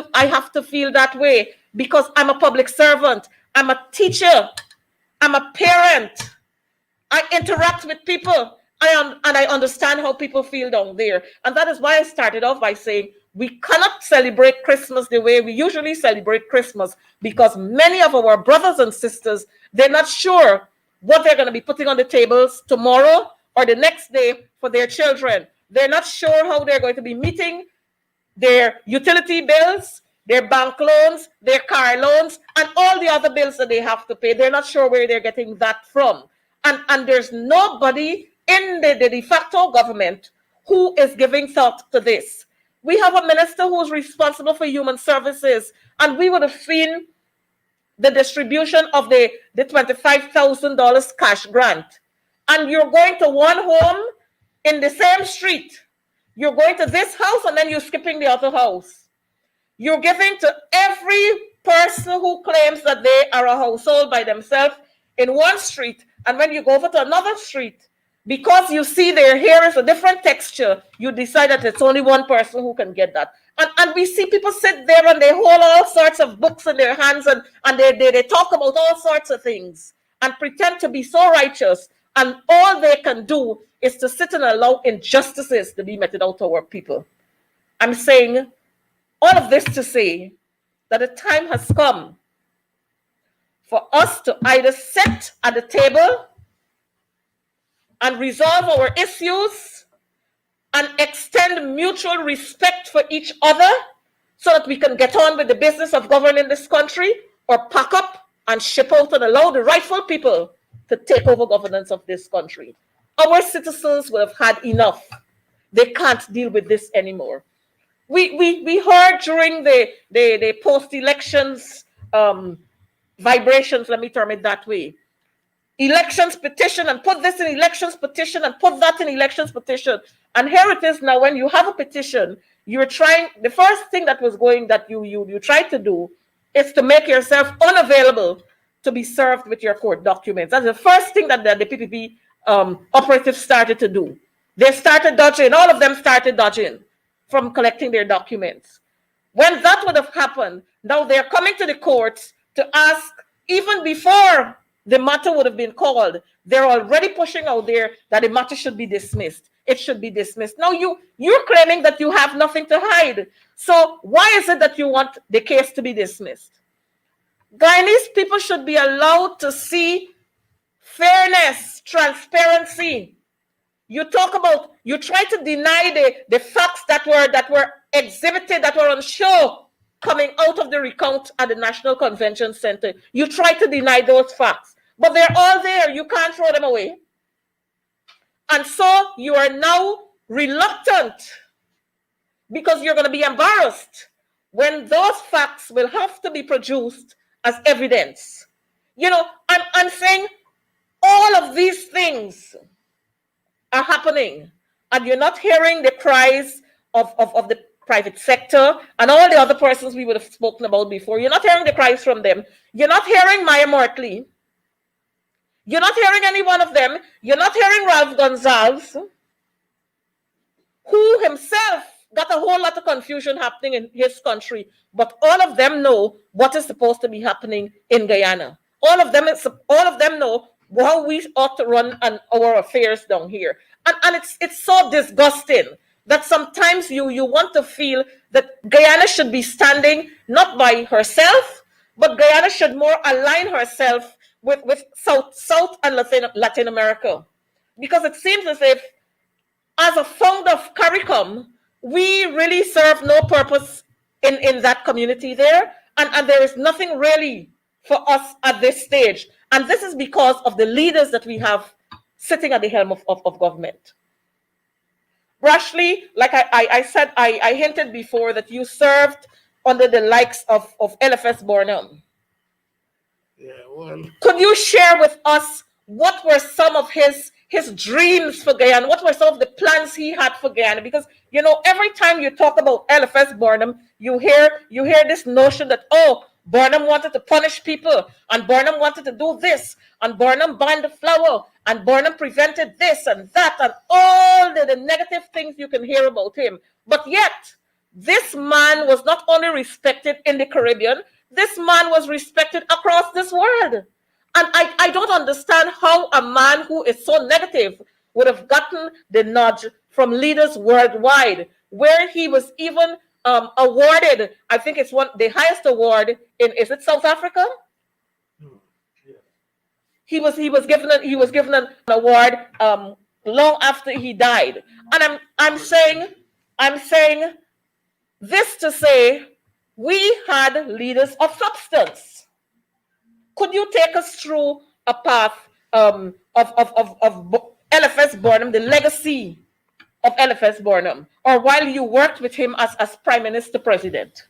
to feel that way because I'm a public servant. I'm a teacher. I'm a parent. I interact with people. And I understand how people feel down there. And that is why I started off by saying we cannot celebrate Christmas the way we usually celebrate Christmas, because many of our brothers and sisters, they're not sure what they're going to be putting on the tables tomorrow or the next day for their children. They're not sure how they're going to be meeting their utility bills, their bank loans, their car loans, and all the other bills that they have to pay. They're not sure where they're getting that from. And there's nobody in the de facto government who is giving thought to this. We have a minister who's responsible for human services, and we would have seen the distribution of the $25,000 cash grant. And you're going to one home in the same street. You're going to this house and then you're skipping the other house. You're giving to every person who claims that they are a household by themselves in one street. And when you go over to another street, because you see their hair is a different texture, you decide that it's only one person who can get that. And we see people sit there and they hold all sorts of books in their hands and they talk about all sorts of things and pretend to be so righteous. And all they can do is to sit and allow injustices to be meted out to our people. I'm saying all of this to say that the time has come for us to either sit at the table and resolve our issues and extend mutual respect for each other so that we can get on with the business of governing this country, or pack up and ship out and allow the rightful people to take over governance of this country. Our citizens will have had enough. They can't deal with this anymore. We heard during the post-elections vibrations, let me term it that way. Elections petition, and put this in elections petition, and put that in elections petition. And here it is now, when you have a petition, you're trying, the first thing that was going, that you tried to do is to make yourself unavailable to be served with your court documents. That's the first thing that the PPP operatives started to do. They started dodging, all of them started dodging from collecting their documents. When that would have happened, now they're coming to the courts to ask, even before the matter would have been called, they're already pushing out there that the matter should be dismissed. It should be dismissed. Now you're claiming that you have nothing to hide. So why is it that you want the case to be dismissed? Guyanese people should be allowed to see fairness, transparency. You try to deny the facts that were exhibited, that were on show coming out of the recount at the National Convention Center. You try to deny those facts, but they're all there. You can't throw them away. And so you are now reluctant because you're going to be embarrassed when those facts will have to be produced as evidence. I'm saying all of these things are happening, and you're not hearing the cries of the private sector and all the other persons we would have spoken about before. You're not hearing the cries from them. You're not hearing Maya Mortley. You're not hearing any one of them. You're not hearing Ralph Gonzalez, who himself got a whole lot of confusion happening in his country, but all of them know what is supposed to be happening in Guyana. All of them know how we ought to run our affairs down here. And it's so disgusting that sometimes you want to feel that Guyana should be standing not by herself, but Guyana should more align herself with South and Latin America. Because it seems as if, as a founder of CARICOM, we really serve no purpose in that community there. And there is nothing really for us at this stage. And this is because of the leaders that we have sitting at the helm of government. Rashleigh, like I said, I hinted before that you served under the likes of LFS Burnham. Yeah, well. Could you share with us what were some of his dreams for Guyana? What were some of the plans he had for Guyana? Because every time you talk about LFS Burnham, you hear this notion that, oh, Burnham wanted to punish people, and Burnham wanted to do this, and Burnham banned the flower, and Burnham prevented this and that, and all the negative things you can hear about him. But yet, this man was not only respected in the Caribbean, this man was respected across this world. And I don't understand how a man who is so negative would have gotten the nudge from leaders worldwide, where he was even awarded, I think it's the highest award is it South Africa? Yeah. He was given an award long after he died. And I'm saying this to say we had leaders of substance. Could you take us through a path of LFS Burnham, the legacy of LFS Burnham, or while you worked with him as Prime Minister President?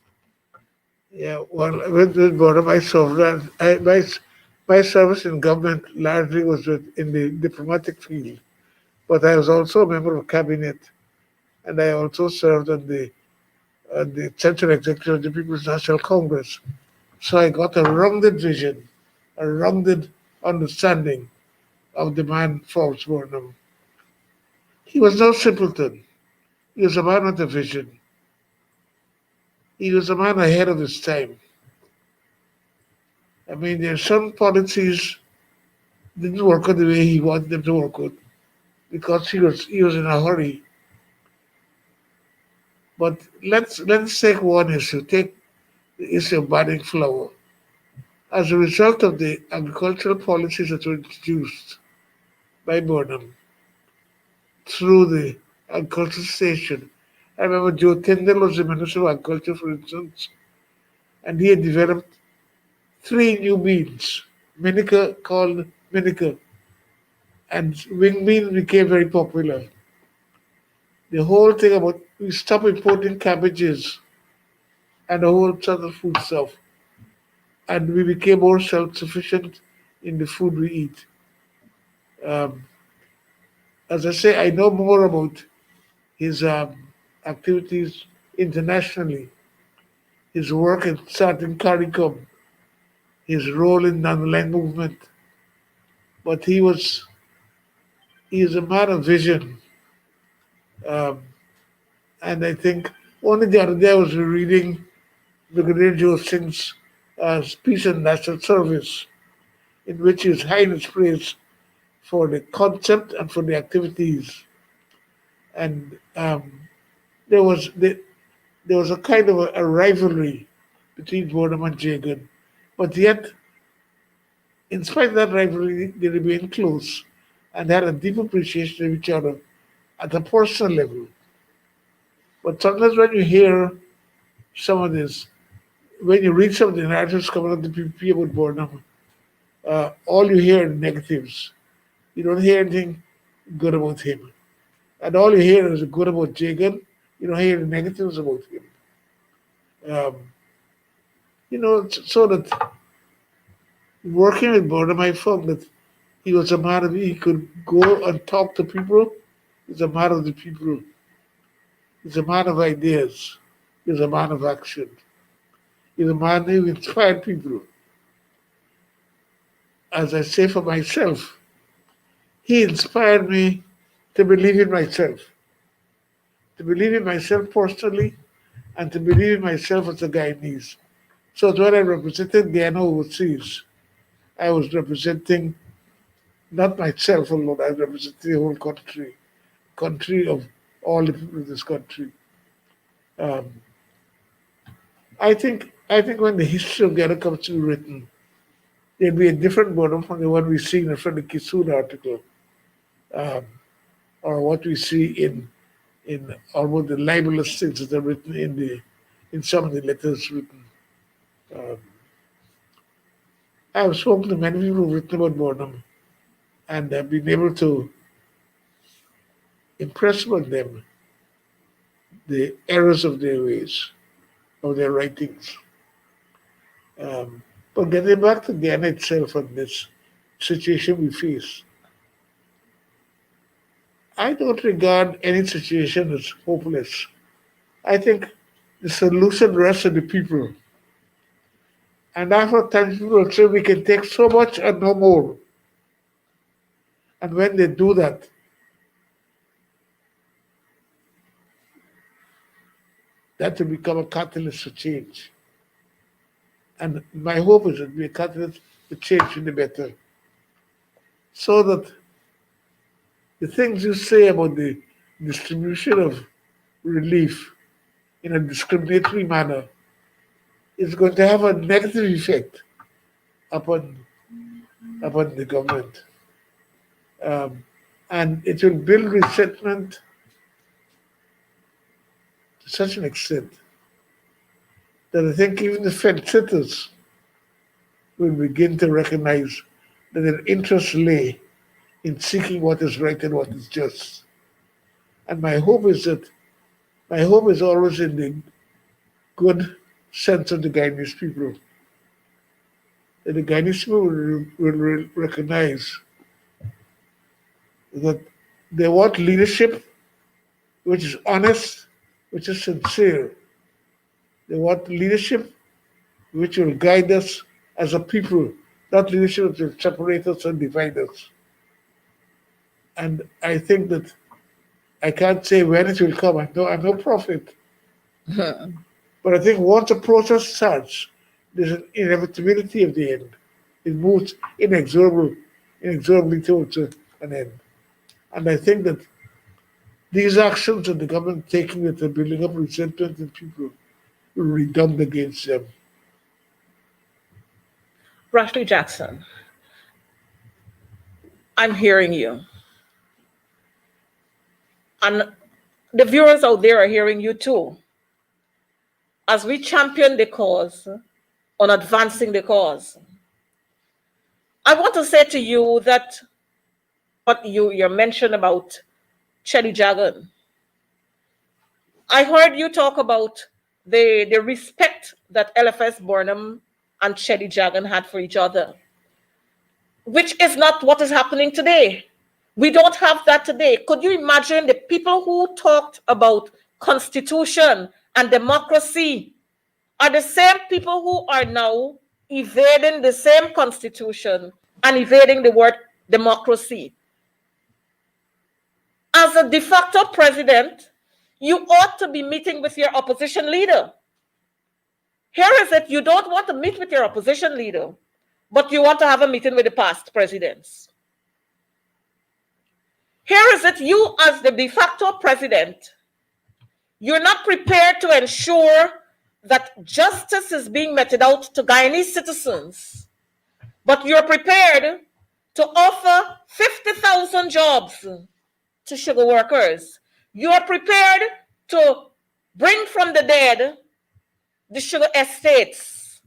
Yeah, well, with Burnham, I served. My service in government largely was in the diplomatic field, but I was also a member of cabinet, and I also served on the Central Executive of the People's National Congress. So I got a rounded vision, a rounded understanding of the man Forbes Burnham. He was no simpleton. He was a man with a vision. He was a man ahead of his time. I mean, there are some policies didn't work out the way he wanted them to work out because he was in a hurry. But let's take one issue. Take the issue of banning flour. As a result of the agricultural policies that were introduced by Burnham through the agricultural station, I remember Joe Tyndall was the Minister of Agriculture, for instance, and he had developed 3 new beans, called Minica, and wing bean became very popular. The whole thing about we stopped importing cabbages and a whole sort of food stuff, and we became more self-sufficient in the food we eat. As I say, I know more about his activities internationally, his work in starting CARICOM, his role in non-aligned movement. But he is a man of vision. And I think only the other day I was reading Brigadier Joe Singh's Peace and National Service, in which he was high in his praise for the concept and for the activities. And there was a kind of a rivalry between Burnham and Jagan. But yet, in spite of that rivalry, they remained close and had a deep appreciation of each other at a personal level. But sometimes when you hear some of this, when you read some of the narratives coming out of the PPP about Burnham, all you hear are negatives. You don't hear anything good about him. And all you hear is good about Jagan. You don't hear the negatives about him. Um, so that working with Burnham, I found that he was a man of, he could go and talk to people. He's a man of the people. He's a man of ideas. He's a man of action. He's a man who inspired people. As I say for myself, he inspired me to believe in myself, to believe in myself personally, and to believe in myself as a Guyanese. So when I represented Guyana overseas, I was representing not myself alone, I was representing the whole country of all the people of this country. Um, I think when the history of Guyana comes to be written, there'll be a different model from the one we see in the Kisoon article, um, or what we see in almost the libelous things that are written in some of the letters written. Um, I've spoken to many people who've written about Burnham, and I've been able to impress upon them the errors of their ways, of their writings. Um, but getting back to Guyana itself and this situation we face, I don't regard any situation as hopeless. I think the solution rests with the people. And after times people will say we can take so much and no more. And when they do that, that will become a catalyst for change. And my hope is it will be a catalyst for change for the better. So that the things you say about the distribution of relief in a discriminatory manner is going to have a negative effect upon the government. Um, and it will build resentment to such an extent that I think even the fence sitters will begin to recognize that their interests lay in seeking what is right and what is just. And my hope is always in the good sense of the Guyanese people. That the Guyanese people will recognize that they want leadership which is honest, which is sincere. They want leadership which will guide us as a people, not leadership which will separate us and divide us. And I think that I can't say when it will come. I'm no prophet. But I think once the process starts, there's an inevitability of the end. It moves inexorably towards an end. And I think that these actions that the government taking that are building up resentment in people will redound against them. Rashleigh Jackson, I'm hearing you. And the viewers out there are hearing you too. As we champion the cause on advancing the cause, I want to say to you that what you mentioned about Chelly Jagan, I heard you talk about the respect that LFS Burnham and Chelly Jagan had for each other, which is not what is happening today. We don't have that today. Could you imagine the people who talked about constitution and democracy are the same people who are now evading the same constitution and evading the word democracy? As a de facto president, you ought to be meeting with your opposition leader. Here is it, you don't want to meet with your opposition leader, but you want to have a meeting with the past presidents. Here is it, you as the de facto president, you're not prepared to ensure that justice is being meted out to Guyanese citizens, but you're prepared to offer 50,000 jobs to sugar workers. You're prepared to bring from the dead the sugar estates,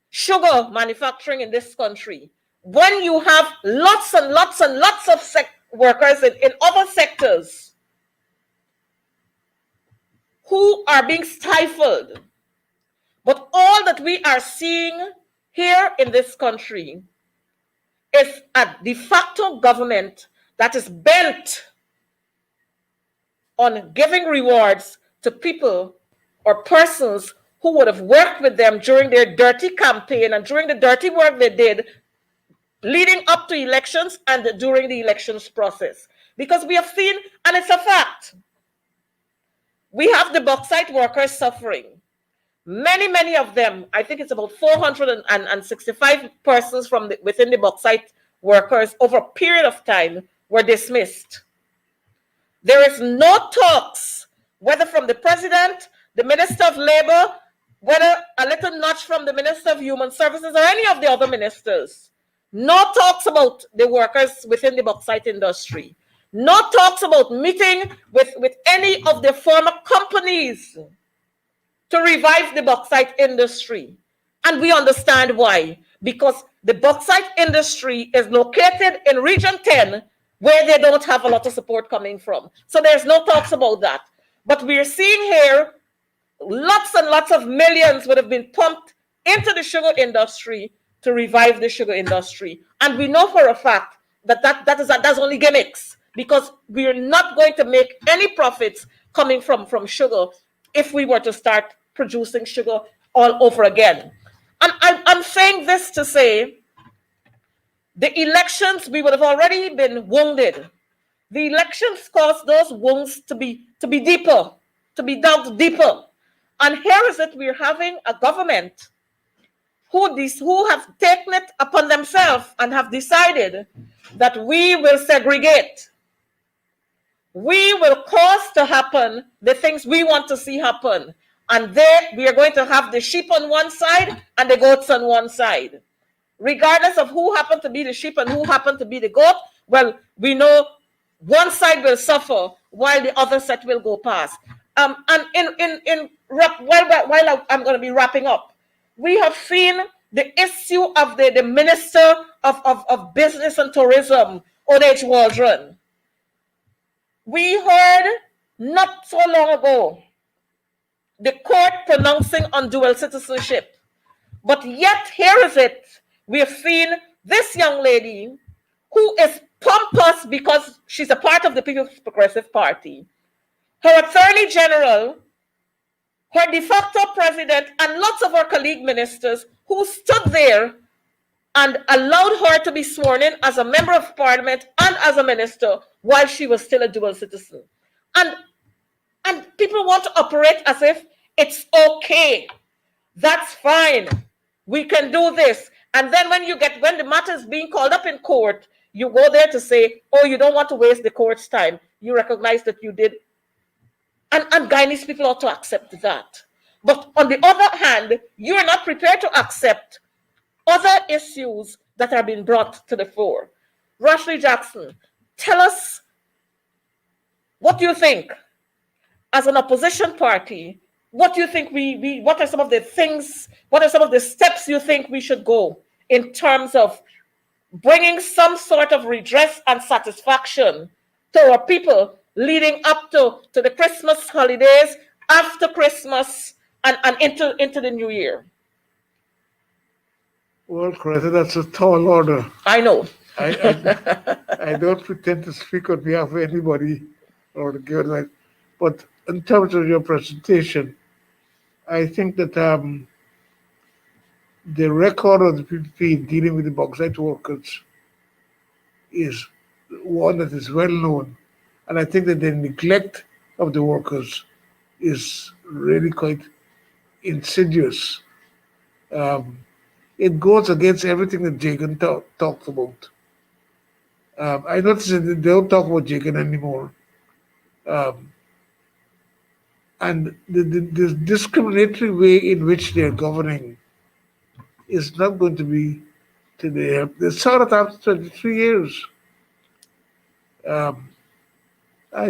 sugar manufacturing in this country, when you have lots and lots and lots of workers in other sectors who are being stifled But all that we are seeing here in this country is a de facto government that is bent on giving rewards to people or persons who would have worked with them during their dirty campaign and during the dirty work they did leading up to elections and during the elections process. Because we have seen, and it's a fact, we have the bauxite workers suffering. Many of them, I think it's about 465 persons from within the bauxite workers over a period of time were dismissed. There is no talks, whether from the president, the minister of labor, whether a little notch from the minister of human services or any of the other ministers. No talks about the workers within the bauxite industry. No talks about meeting with any of the former companies to revive the bauxite industry. And we understand why. Because the bauxite industry is located in Region 10, where they don't have a lot of support coming from. So there's no talks about that. But we're seeing here lots and lots of millions would have been pumped into the sugar industry to revive the sugar industry. And we know for a fact that that's only gimmicks, because we're not going to make any profits coming from sugar if we were to start producing sugar all over again. And I'm saying this to say, the elections, we would have already been wounded. The elections caused those wounds to be deeper, to be dug deeper. And here is it, we're having a government who have taken it upon themselves and have decided that we will segregate. We will cause to happen the things we want to see happen. And there we are going to have the sheep on one side and the goats on one side. Regardless of who happened to be the sheep and who happened to be the goat, well, we know one side will suffer while the other set will go past. And while I'm going to be wrapping up, we have seen the issue of the Minister of Business and Tourism, O.H. Waldron. We heard not so long ago the court pronouncing on dual citizenship. But yet, here is it. We have seen this young lady who is pompous because she's a part of the People's Progressive Party. Her Attorney General, her de facto president, and lots of her colleague ministers who stood there and allowed her to be sworn in as a member of parliament and as a minister while she was still a dual citizen. And people want to operate as if it's okay. That's fine. We can do this. And then when the matter is being called up in court, you go there to say, oh, you don't want to waste the court's time. You recognize that you did. And Guyanese people ought to accept that. But on the other hand, you are not prepared to accept other issues that are being brought to the fore. Rashleigh Jackson, tell us, what do you think as an opposition party? What do you think what are some of the things, what are some of the steps you think we should go in terms of bringing some sort of redress and satisfaction to our people leading up to the Christmas holidays, after Christmas, and into the new year? Well, Coretta, that's a tall order. I know. I don't pretend to speak on behalf of anybody or to give advice, but in terms of your presentation, I think that the record of the PPP in dealing with the bauxite workers is one that is well known. And I think that the neglect of the workers is really quite insidious. It goes against everything that Jagan talks about. I notice that they don't talk about Jagan anymore. And the discriminatory way in which they're governing is not going to be to their help. They saw it after 23 years. I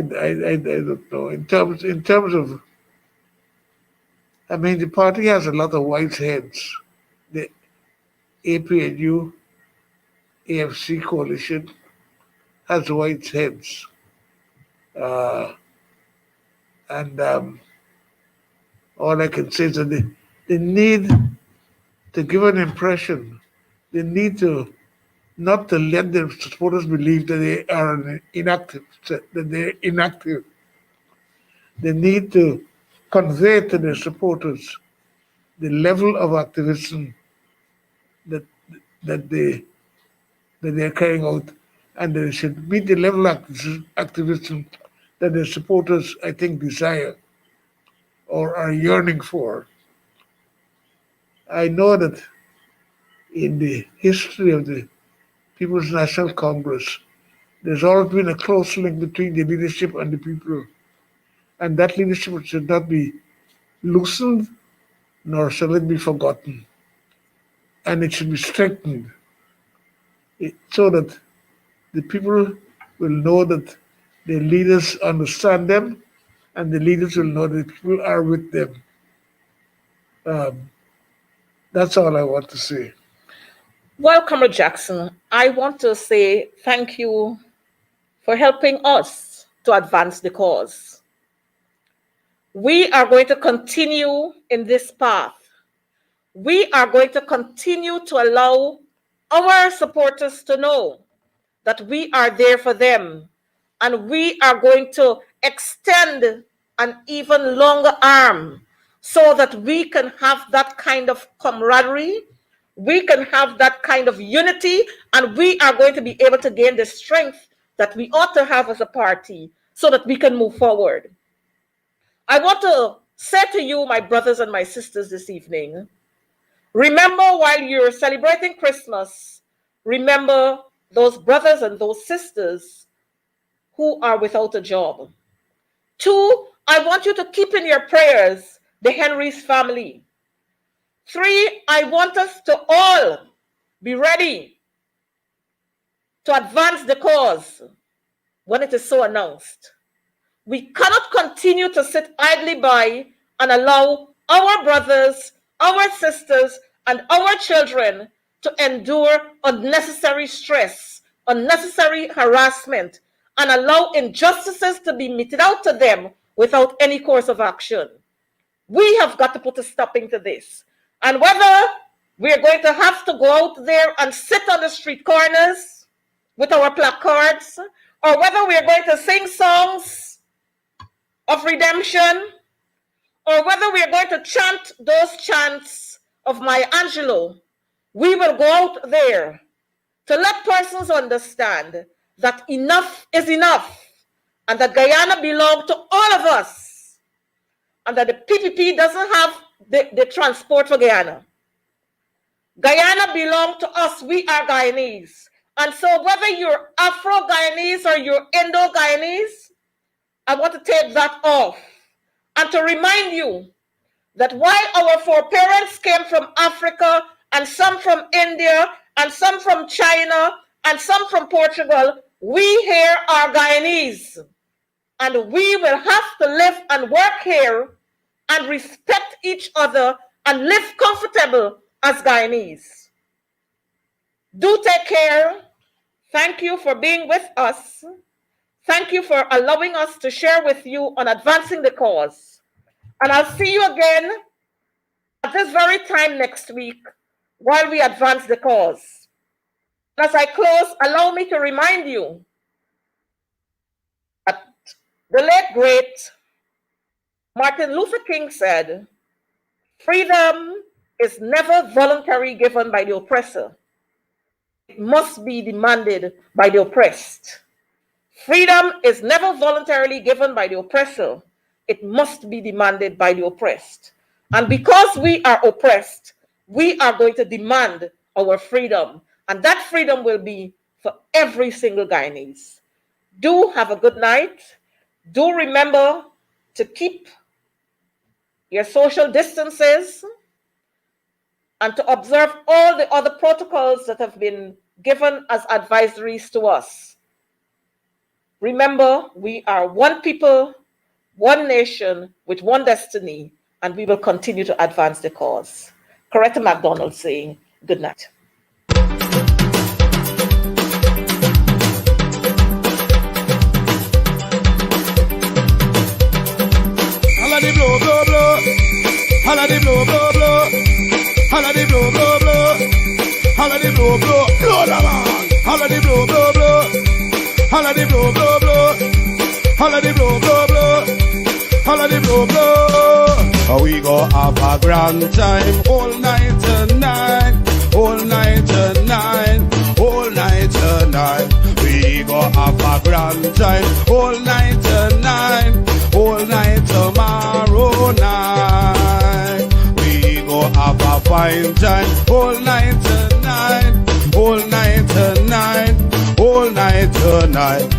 don't know. In terms of, I mean, the party has a lot of white heads. The APNU, AFC coalition has white heads. And all I can say is that They need to give an impression. They need to not to let their supporters believe that they are inactive, that they're inactive. They need to convey to their supporters the level of activism that that they that they're carrying out, and they should meet the level of activism that their supporters, I think, desire or are yearning for. I know that in the history of the People's National Congress, there's always been a close link between the leadership and the people, and that leadership should not be loosened nor shall it be forgotten, and it should be strengthened so that the people will know that the leaders understand them, and the leaders will know that people are with them. That's all I want to say. Well, Comrade Jackson, I want to say thank you for helping us to advance the cause. We are going to continue in this path. We are going to continue to allow our supporters to know that we are there for them, and we are going to extend an even longer arm so that we can have that kind of camaraderie, we can have that kind of unity, and we are going to be able to gain the strength that we ought to have as a party so that we can move forward. I want to say to you, my brothers and my sisters, this evening, remember, while you're celebrating Christmas, remember those brothers and those sisters who are without a job. 2, I want you to keep in your prayers the Henry's family. 3, I want us to all be ready to advance the cause when it is so announced. We cannot continue to sit idly by and allow our brothers, our sisters, and our children to endure unnecessary stress, unnecessary harassment, and allow injustices to be meted out to them without any course of action. We have got to put a stopping to this. And whether we're going to have to go out there and sit on the street corners with our placards, or whether we're going to sing songs of redemption, or whether we're going to chant those chants of Maya Angelou, we will go out there to let persons understand that enough is enough, and that Guyana belongs to all of us, and that the PPP doesn't have the transport for Guyana. Guyana belongs to us. We are Guyanese. And so whether you're Afro-Guyanese or you're Indo-Guyanese, I want to take that off and to remind you that while our foreparents came from Africa, and some from India, and some from China, and some from Portugal, we here are Guyanese. And we will have to live and work here and respect each other and live comfortable as Guyanese. Do take care. Thank you for being with us. Thank you for allowing us to share with you on advancing the cause. And I'll see you again at this very time next week while we advance the cause. As I close, allow me to remind you that the late great Martin Luther King said, "Freedom is never voluntarily given by the oppressor. It must be demanded by the oppressed." Freedom is never voluntarily given by the oppressor. It must be demanded by the oppressed. And because we are oppressed, we are going to demand our freedom. And that freedom will be for every single Guyanese. Do have a good night. Do remember to keep your social distances and to observe all the other protocols that have been given as advisories to us. Remember, we are one people, one nation with one destiny, and we will continue to advance the cause. Coretta McDonald saying good night. Holla the blow, blow, blow. Holla the blow, blow, blow. Holla the blow, blow, blow. Holla the blow, blow, blow the man. Holla the blow, blow, blow. Holla the blow, blow, blow. Holla the blow, blow, blow. Holla the blow, blow. We go have a grand time all night tonight. All night tonight. All night tonight. We go have a grand time all night tonight. All night tomorrow night. We go have a fine time all night tonight. All night tonight. All night tonight.